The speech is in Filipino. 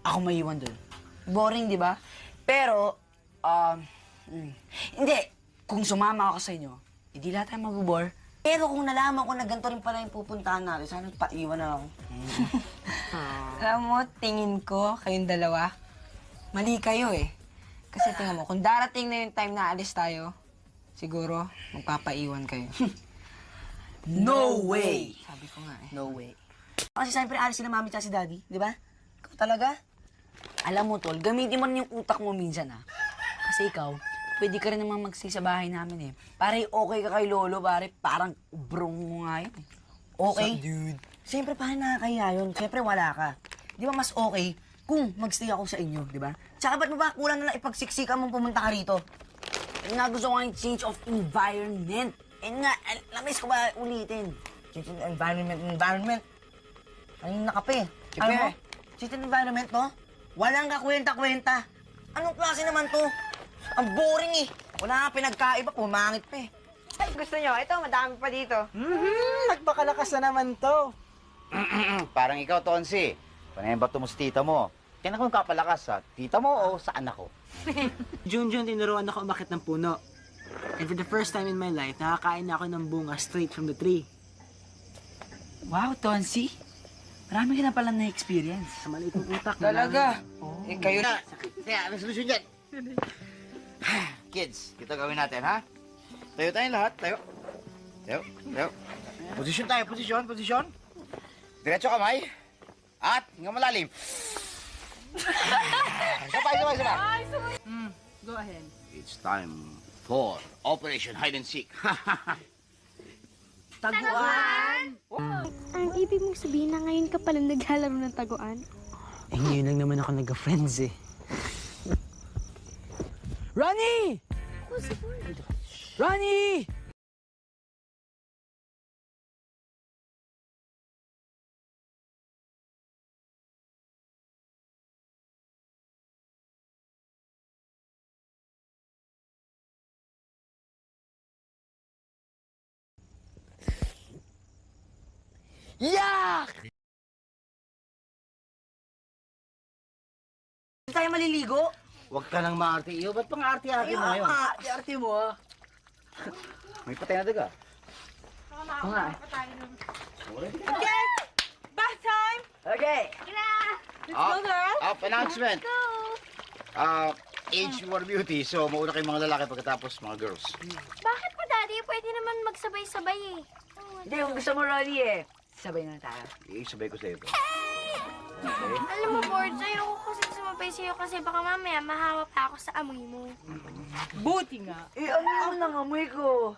ako maiwan dun. Boring, di ba? Pero, hindi. Kung sumama ako sa inyo, hindi lahat tayo mabubore. Pero kung nalaman ko na ganito rin pala yung pupuntahan natin, sana paiwan na ako. Alam mo, tingin ko, kayong dalawa, mali kayo eh. Kasi tingnan mo, kung darating na yung time na alis tayo, siguro, magpapaiwan kayo. No way! Sabi ko nga eh. No way. Kasi siyempre, alis sila mami at si daddy, di ba? Ikaw talaga? Alam mo, tol, gamitin mo rin yung utak mo minsan, ha? Kasi ikaw, pwede ka rin naman magstay sa bahay namin, eh. Pare, okay ka kay Lolo, pare. Parang ubrong mo nga yun, eh. Okay? dude? Siyempre, parang nakakahiya yun. Siyempre, wala ka. Di ba mas okay kung magstay ako sa inyo, di ba? Tsaka ba't mo ba kulang na lang ipagsiksikan mong pumunta ka rito? Yun nga, gusto ko nga yung change of environment. Yun nga, namiss ko ba ulitin? Change in environment. Ayun nakape. Sige. Alam mo, change in environment to, walang kakwenta-kwenta. Anong klase naman to? Ang boring eh. Wala nga pinagkaiba, pumangit pa eh. Ay, gusto nyo? Ito, madami pa dito. Nagpakalakas na naman to. Parang ikaw, Tonsi. Panayin ba ito mo sa tita mo? Kaya kung kapalakas sa tita mo o sa anak ko? Junjun, tinuruan ako umakit ng puno. And for the first time in my life, nakakain na ako ng bunga straight from the tree. Wow, Tonsi. Marami ka na pala na-experience. Sa maliit ng utak. Talaga? Eh, kayo na. Kaya, anong solusyon dyan? Kids, ito gawin natin, ha? Tayo tayong lahat, tayo. Tayo. Posisyon tayo, posisyon. Diretso kamay. At, nga malalim. Sabay. Go ahead. It's time for Operation Hide and Seek. Taguan! Ang ibig mong sabihin na ngayon ka pala naglalaro ng taguan? Eh, ngayon lang naman ako nagka-friends eh. Ronnie! Ronnie! Yak! Hindi tayo maliligo. Huwag ka nang maarte iyo. Ba't pang arte-arte mo ngayon? Arte mo ah. May patay na daga. Oo nga. Bath time! Okay. Up, announcement. Age for beauty. So, mauna kayong mga lalaki pagkatapos mga girls. Bakit pa, Daddy? Pwede naman magsabay-sabay eh. Hindi, kung gusto mo, Ronnie, eh. Sabay na tayo. Sabay ko sa'yo ito. Alam mo, Borge, ayoko kasi sumabay sa'yo kasi baka mamaya mahawa pa ako sa amoy mo. Buti nga. Eh, ano yung nangamoy ko?